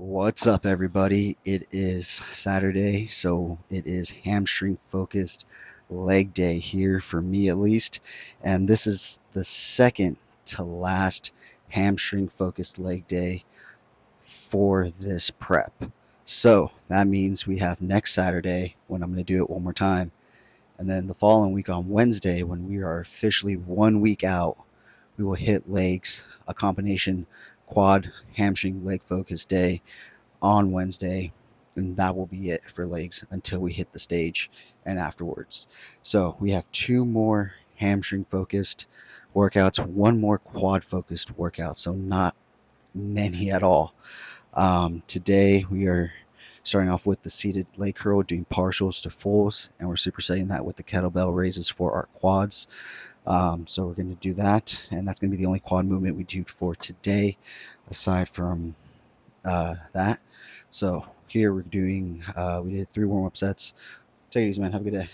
What's up, everybody? It is Saturday, so it is hamstring focused leg day here for me at least. And this is the second to last hamstring focused leg day for this prep. So that means we have next Saturday when I'm going to do it one more time. And then the following week on Wednesday, when we are officially 1 week out, we will hit legs, a combination quad hamstring leg focus day on Wednesday, and that will be it for legs until we hit the stage and afterwards. So we have two more hamstring focused workouts, one more quad focused workout, so not many at all. Today we are starting off with the seated leg curl, doing partials to fulls, and we're supersetting that with the kettlebell raises for our quads. So we're going to do that, and that's going to be the only quad movement we do for today, aside from that. So here we're doing, we did 3 warm-up sets. Take it easy, man. Have a good day.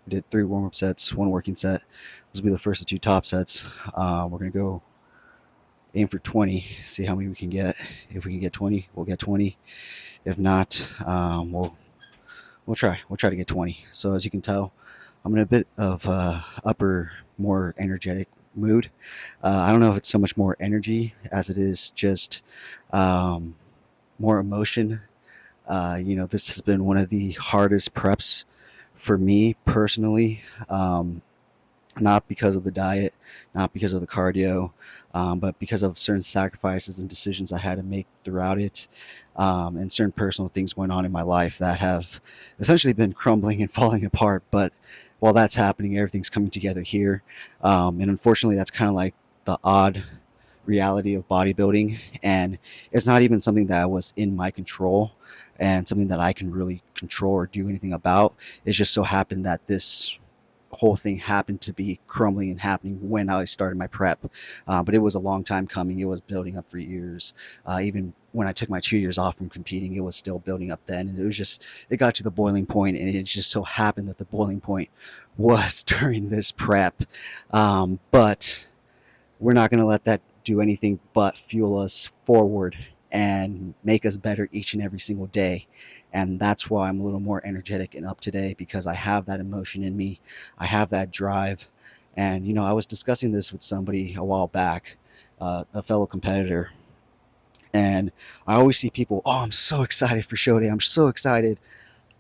We did 3 warm-up sets, 1 working set. This will be the first of 2 top sets. We're going to go aim for 20, see how many we can get. If we can get 20, we'll get 20. If not, we'll try. We'll try to get 20. So as you can tell, I'm in a bit of upper, more energetic mood. I don't know if it's so much more energy as it is just more emotion. This has been one of the hardest preps for me personally, not because of the diet, not because of the cardio, but because of certain sacrifices and decisions I had to make throughout it, and certain personal things going on in my life that have essentially been crumbling and falling apart. But while that's happening, everything's coming together here. And unfortunately, that's kind of like the odd reality of bodybuilding, and it's not even something that was in my control and something that I can really control or do anything about. It just so happened that this whole thing happened to be crumbling and happening when I started my prep, but it was a long time coming. It was building up for years. Even when I took my 2 years off from competing, it was still building up then, and it got to the boiling point, and it just so happened that the boiling point was during this prep. But we're not going to let that do anything but fuel us forward and make us better each and every single day. And that's why I'm a little more energetic and up today, because I have that emotion in me. I have that drive. And, I was discussing this with somebody a while back, a fellow competitor. And I always see people, oh, I'm so excited for show day. I'm so excited.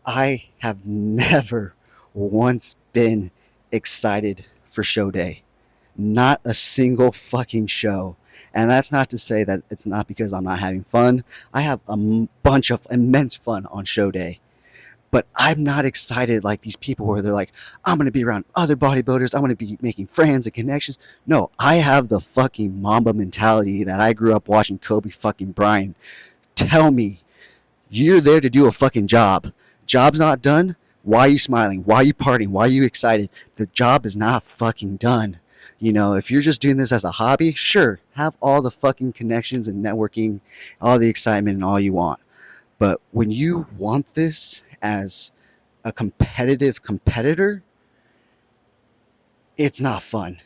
I have never once been excited for show day. Not a single fucking show. And that's not to say that it's not because I'm not having fun. I have a bunch of immense fun on show day. But I'm not excited like these people where they're like, I'm going to be around other bodybuilders. I'm going to be making friends and connections. No, I have the fucking Mamba mentality that I grew up watching Kobe fucking Bryant tell me. You're there to do a fucking job. Job's not done. Why are you smiling? Why are you partying? Why are you excited? The job is not fucking done. If you're just doing this as a hobby, sure, have all the fucking connections and networking, all the excitement and all you want. But when you want this as a competitive competitor, it's not fun.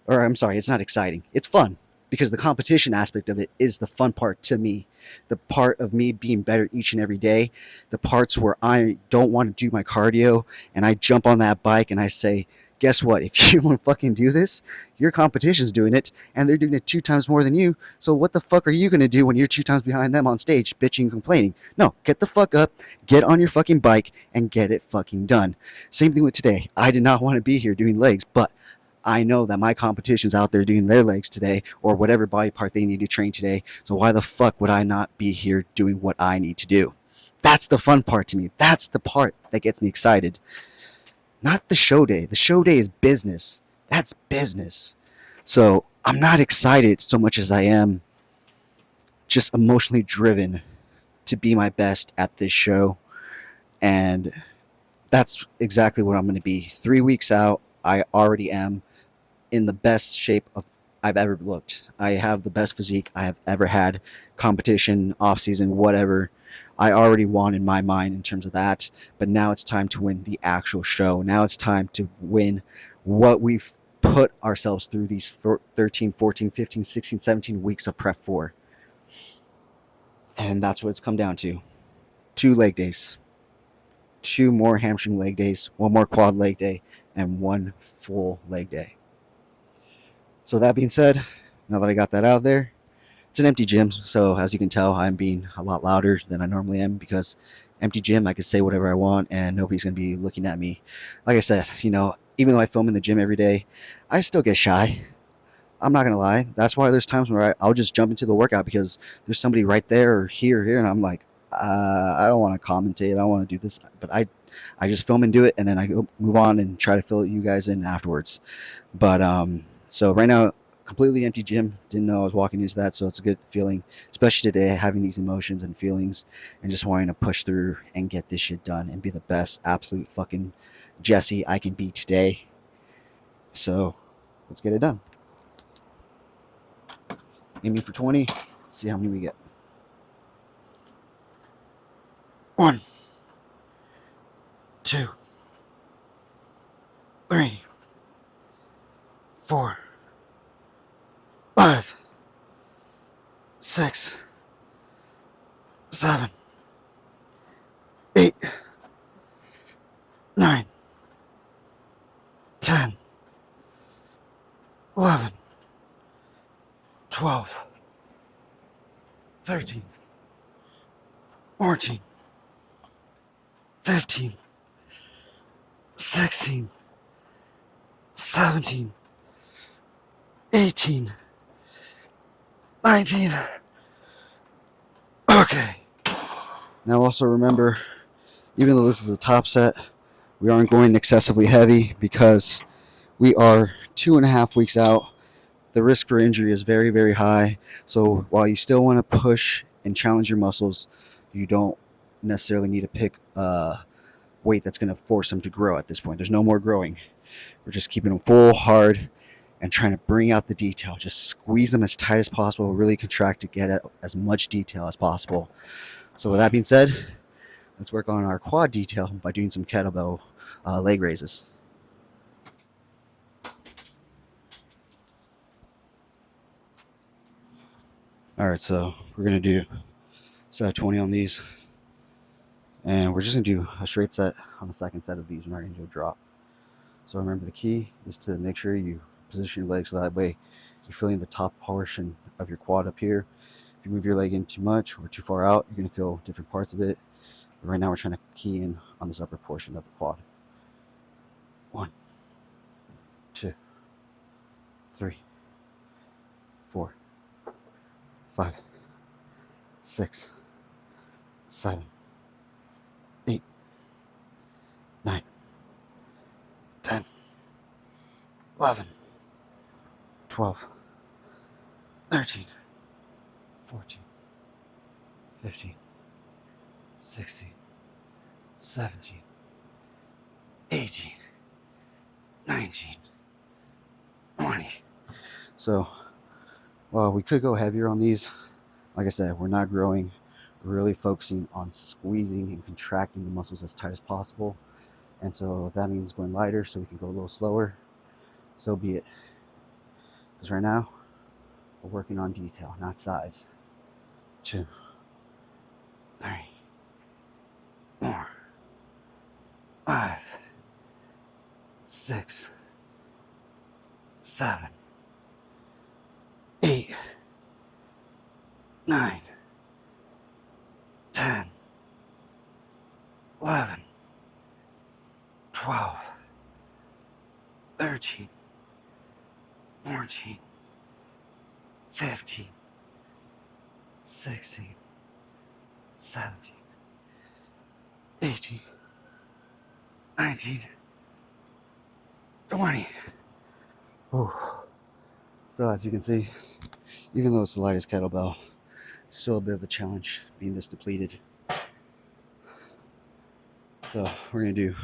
Or I'm sorry, it's not exciting. It's fun because the competition aspect of it is the fun part to me. The part of me being better each and every day, the parts where I don't want to do my cardio and I jump on that bike and I say, guess what? If you want to fucking do this, your competition's doing it and they're doing it 2 times more than you. So what the fuck are you going to do when you're 2 times behind them on stage, bitching and complaining? No, get the fuck up, get on your fucking bike and get it fucking done. Same thing with today. I did not want to be here doing legs, but I know that my competition's out there doing their legs today or whatever body part they need to train today. So why the fuck would I not be here doing what I need to do? That's the fun part to me. That's the part that gets me excited. Not the show day. The show day is business. That's business. So I'm not excited so much as I am just emotionally driven to be my best at this show. And that's exactly what I'm going to be. 3 weeks out, I already am in the best shape I've ever looked. I have the best physique I have ever had. Competition, off season, whatever. I already won in my mind in terms of that, but now it's time to win the actual show. Now it's time to win what we've put ourselves through these 13, 14, 15, 16, 17 weeks of prep for. And that's what it's come down to. 2 leg days, 2 more hamstring leg days, 1 more quad leg day, and 1 full leg day. So that being said, now that I got that out there, it's an empty gym. So as you can tell, I'm being a lot louder than I normally am because empty gym, I can say whatever I want and nobody's going to be looking at me. Like I said, even though I film in the gym every day, I still get shy. I'm not gonna lie. That's why there's times where I'll just jump into the workout because there's somebody right there or here, and I'm like, I don't want to commentate. I don't want to do this, but I just film and do it, and then I go move on and try to fill you guys in afterwards. But so right now, completely empty gym. Didn't know I was walking into that, so it's a good feeling, especially today, having these emotions and feelings, and just wanting to push through and get this shit done and be the best absolute fucking Jesse I can be today. So let's get it done. Aiming for 20. Let's see how many we get. 1, 2, 3, 4, 5, 6, 7, 8, 9, 10, 11, 12, 13, 14, 15, 16, 17, 18, 19. Okay. Now also remember, even though this is a top set, we aren't going excessively heavy because we are 2.5 weeks out. The risk for injury is very, very high. So while you still want to push and challenge your muscles, you don't necessarily need to pick a weight that's going to force them to grow at this point. There's no more growing. We're just keeping them full, hard, and trying to bring out the detail. Just squeeze them as tight as possible, really contract to get at as much detail as possible. So with that being said, let's work on our quad detail by doing some kettlebell leg raises. All right, so we're going to do set of 20 on these. And we're just going to do a straight set on the second set of these. We're not going to do a drop. So remember, the key is to make sure you position your legs so that way you're feeling the top portion of your quad up here. If you move your leg in too much or too far out, you're going to feel different parts of it. But right now we're trying to key in on this upper portion of the quad. 1, 2, 3, 4, 5, 6, 7, 8, 9, 10, 11, 12, 13, 14, 15, 16, 17, 18, 19, 20. So, well, we could go heavier on these. Like I said, we're not growing. We're really focusing on squeezing and contracting the muscles as tight as possible. And so if that means going lighter so we can go a little slower, so be it. Because right now, we're working on detail, not size. 2, 3, 4, 5, 6, 7, 8, 9, 10, 11, 12, 13, 14, 15, 16, 17, 18, 19, 20. Whew. So as you can see, even though it's the lightest kettlebell, it's still a bit of a challenge being this depleted. So we're going to do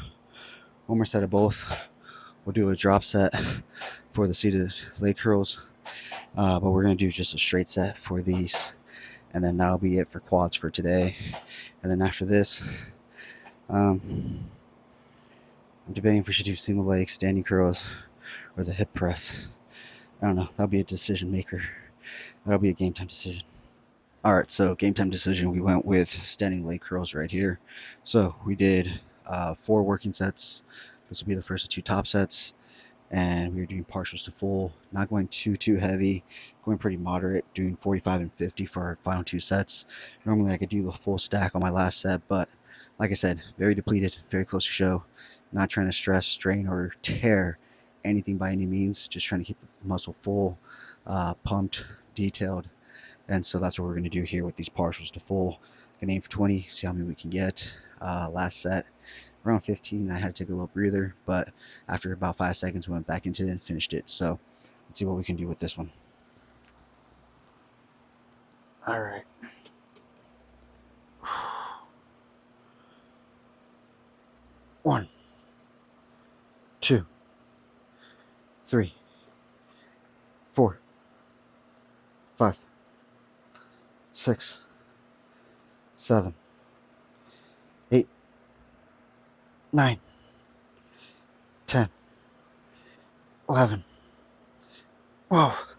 one more set of both. We'll do a drop set for the seated leg curls, but we're going to do just a straight set for these. And then that'll be it for quads for today. And then after this, I'm debating if we should do single leg standing curls or the hip press. I don't know. That'll be a decision maker. That'll be a game time decision. All right, so game time decision. We went with standing leg curls right here. So we did 4 working sets. This will be the first of 2 top sets, and we were doing partials to full, not going too heavy, going pretty moderate, doing 45 and 50 for our final 2 sets. Normally I could do the full stack on my last set, but like I said, very depleted, very close to show. Not trying to stress, strain, or tear anything by any means. Just trying to keep the muscle full, pumped, detailed. And so that's what we're going to do here with these partials to full. Gonna aim for 20, see how many we can get. Last set, around 15, I had to take a little breather, but after about 5 seconds, we went back into it and finished it. So let's see what we can do with this one. All right. One, two, three, 4, 5, 6, 7, 8, 9, 10, 11, 12,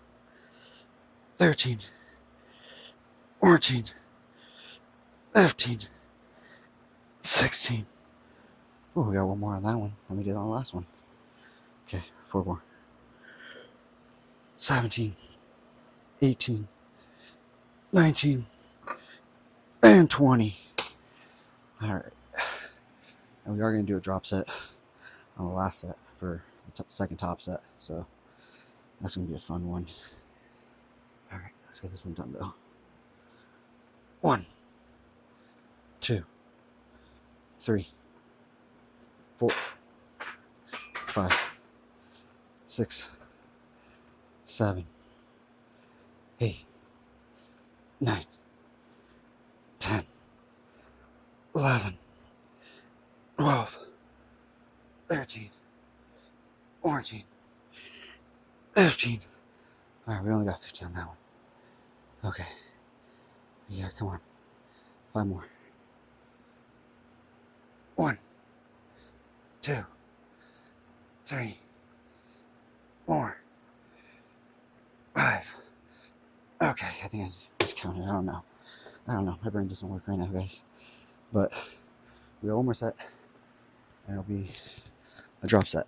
13, 14, 15, 16. Oh, we got one more on that one than we did on the last one. Okay, 4 more. 17, 18, 19, and 20. All right. And we are going to do a drop set on the last set for the second top set. So that's going to be a fun one. All right, let's get this one done though. 1, 2, 3, 4, 5, 6, 7, 8, 9, 10, 11, 12, 13, 14, 15. All right, we only got 15 on that one. Okay. Yeah, come on. 5 more. 1, 2, 3, 4, 5. Okay, I think I miscounted. I don't know. My brain doesn't work right now, guys. But we got one more set, and it'll be a drop set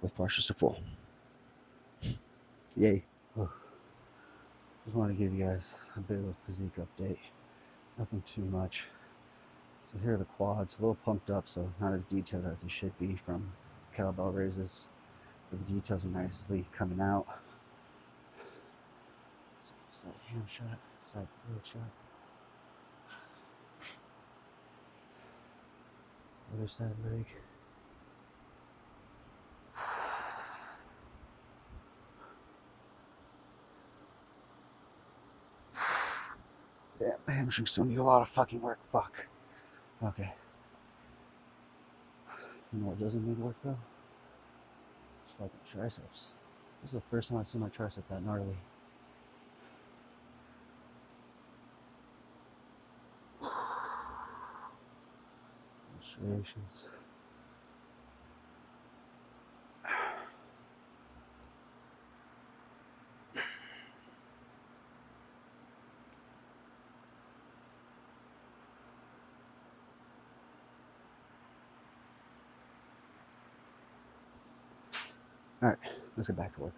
with partials to full. Yay. Oh. Just want to give you guys a bit of a physique update. Nothing too much. So here are the quads, a little pumped up, so not as detailed as they should be from kettlebell raises. But the details are nicely coming out. Side ham shot, side leg shot. Other side leg. Damn, my hamstrings still need a lot of fucking work. Fuck. Okay. You know what doesn't need work though? It's fucking triceps. This is the first time I've seen my tricep that gnarly. Striations. Alright, let's get back to work.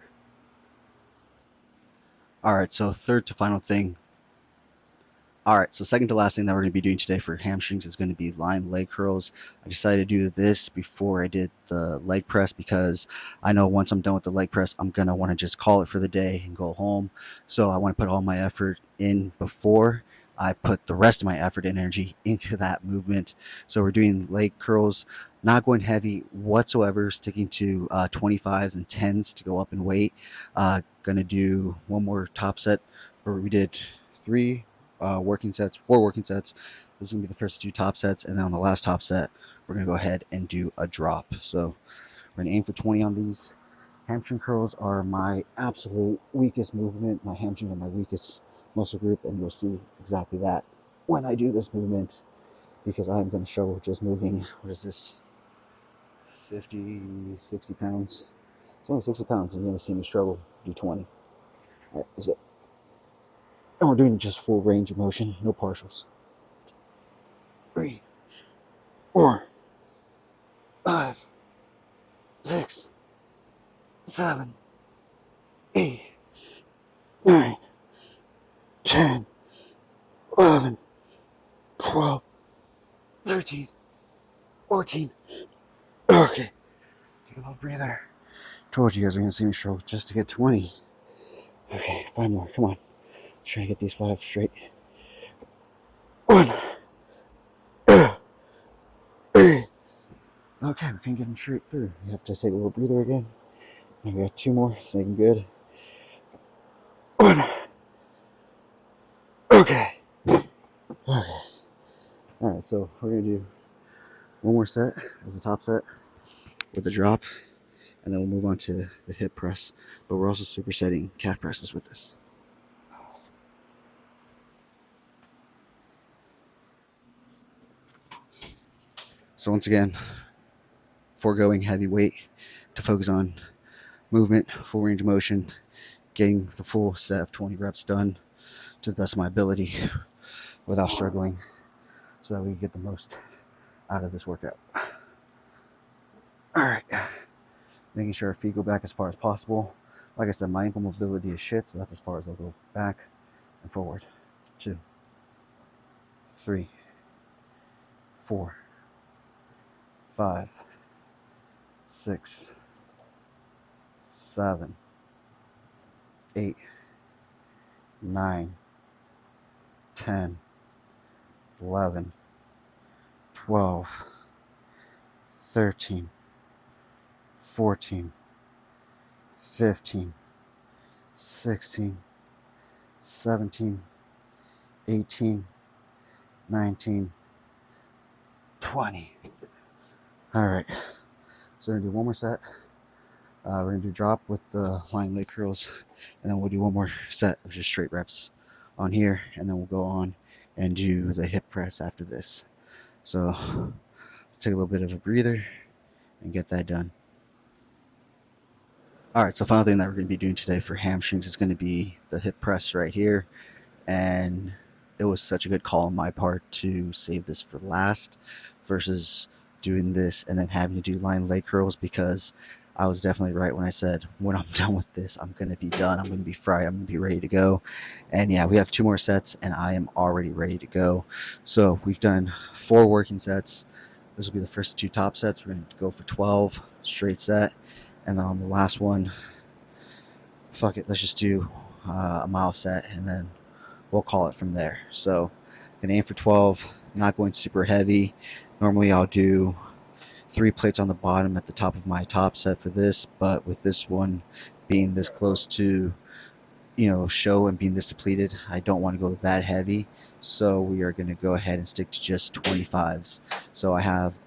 Alright, so third to final thing. Alright, so second to last thing that we're going to be doing today for hamstrings is going to be lying leg curls. I decided to do this before I did the leg press because I know once I'm done with the leg press, I'm going to want to just call it for the day and go home. So I want to put all my effort in before I put the rest of my effort and energy into that movement. So we're doing leg curls, not going heavy whatsoever, sticking to 25s and 10s to go up in weight. Going to do one more top set where we did 4 working sets. This is going to be the first 2 top sets, and then on the last top set, we're going to go ahead and do a drop. So we're going to aim for 20 on these. Hamstring curls are my absolute weakest movement. My hamstrings are my weakest muscle group, and you'll see exactly that when I do this movement, because I'm going to show just moving, what is this, 50, 60 pounds. It's only 60 pounds, and you're going to see me struggle, do 20. All right, let's go. And we're doing just full range of motion, no partials. 3, 4, 5, 6, 7, 8, 9, 10, 11, 12, 13, 14. Okay. Take a little breather. Told you guys were going to see me struggle just to get 20. Okay, 5 more. Come on. Try to get these 5 straight. 1. Okay, we can get them straight through. We have to take a little breather again. And we got 2 more. It's making good. 1. Okay. Alright, so we're going to do one more set as a top set with the drop. And then we'll move on to the hip press. But we're also supersetting calf presses with this. So once again, foregoing heavy weight to focus on movement, full range of motion, getting the full set of 20 reps done to the best of my ability without struggling so that we can get the most out of this workout. All right, making sure our feet go back as far as possible. Like I said, my ankle mobility is shit, so that's as far as I'll go back and forward. 2, 3, 4, 5, 6, 7, 8, 9, 10, 11, 12, 13, 14, 15, 16, 17, 18, 19, 20. All right, so we're gonna do one more set. We're gonna do drop with the lying leg curls, and then we'll do one more set of just straight reps on here, and then we'll go on and do the hip press after this. So take a little bit of a breather and get that done. All right, so final thing that we're going to be doing today for hamstrings is going to be the hip press right here. And it was such a good call on my part to save this for last versus doing this and then having to do lying leg curls, because I was definitely right when I said when I'm done with this, I'm going to be done. I'm going to be fried. I'm going to be ready to go. And yeah, we have 2 more sets and I am already ready to go. So we've done 4 working sets. This will be the first 2 top sets. We're going to go for 12 straight set. And then on the last one, fuck it, let's just do a mile set, and then we'll call it from there. So I'm gonna aim for 12, not going super heavy. Normally I'll do 3 plates on the bottom at the top of my top set for this, but with this one being this close to show and being this depleted, I don't want to go that heavy, so we are going to go ahead and stick to just 25s. So I have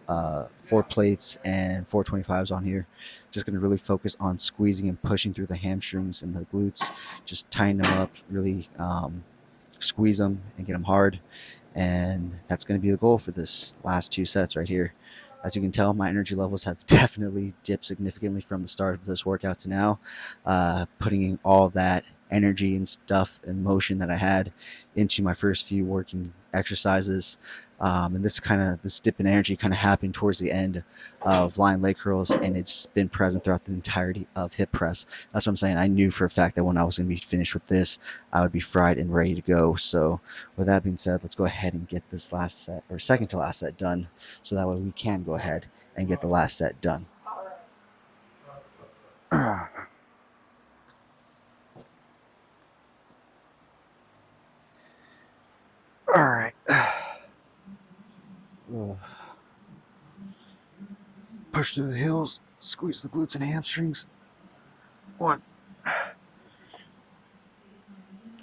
4 plates and 4 25s on here. Just going to really focus on squeezing and pushing through the hamstrings and the glutes, just tighten them up, really squeeze them and get them hard. And that's going to be the goal for this last 2 sets right here. As you can tell, my energy levels have definitely dipped significantly from the start of this workout to now. Putting in all that energy and stuff and motion that I had into my first few working exercises. And this dip in energy kind of happened towards the end of lying leg curls, and it's been present throughout the entirety of hip press. That's what I'm saying. I knew for a fact that when I was going to be finished with this, I would be fried and ready to go. So with that being said, let's go ahead and get this last set, or second to last set, done, so that way we can go ahead and get the last set done. All right. Push through the heels, squeeze the glutes and hamstrings. 1,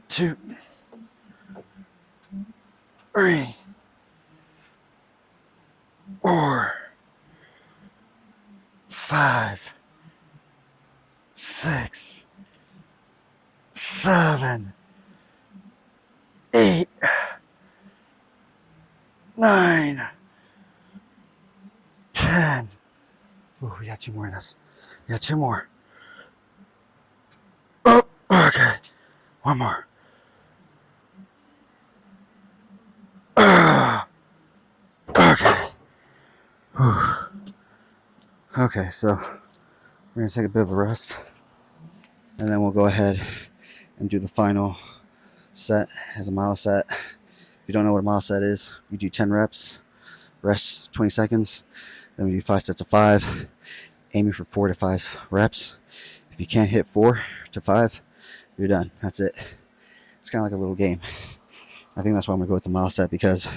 2, 3, 4, 5, 6, 7, 8, 9, 10. Oh, we got 2 more in us. We got 2 more. Oh, okay. 1 more. Okay, so we're going to take a bit of a rest, and then we'll go ahead and do the final set as a mile set. If you don't know what a mile set is, we do 10 reps, rest 20 seconds, then we do 5 sets of 5, aiming for 4 to 5 reps. If you can't hit 4 to 5, you're done. That's it. It's kind of like a little game. I think that's why I'm going to go with the mile set, because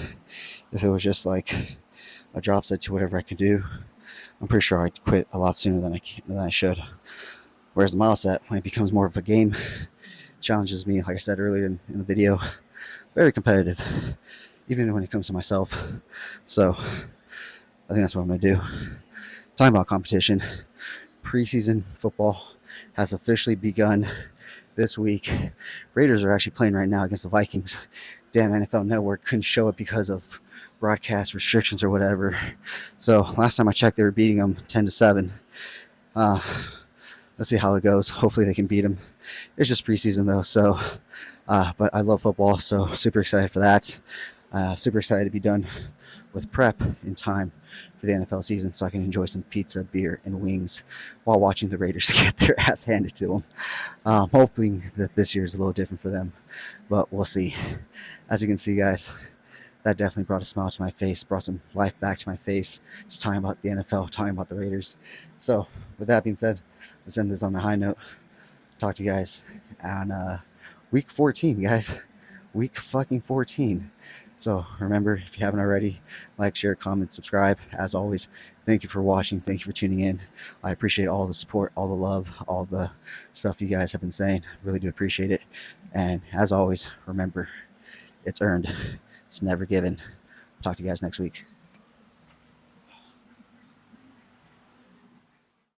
if it was just like a drop set to whatever I could do, I'm pretty sure I'd quit a lot sooner than I should. Whereas the mile set, when it becomes more of a game, challenges me, like I said earlier in the video, very competitive, even when it comes to myself. So I think that's what I'm going to do. Talking about competition, preseason football has officially begun this week. Raiders are actually playing right now against the Vikings. Damn, NFL Network couldn't show it because of broadcast restrictions or whatever. So last time I checked, they were beating them 10-7. Let's see how it goes. Hopefully they can beat them. It's just preseason though, so but I love football, so super excited for that. Super excited to be done with prep in time for the NFL season, so I can enjoy some pizza, beer, and wings while watching the Raiders get their ass handed to them. Hoping that this year is a little different for them, but we'll see. As you can see, guys, that definitely brought a smile to my face, brought some life back to my face, just talking about the NFL, talking about the Raiders. So with that being said, let's end this on a high note. Talk to you guys on week 14, guys. Week fucking 14. So remember, if you haven't already, like, share, comment, subscribe. As always, thank you for watching. Thank you for tuning in. I appreciate all the support, all the love, all the stuff you guys have been saying. Really do appreciate it. And as always, remember, it's earned. It's never given. Talk to you guys next week.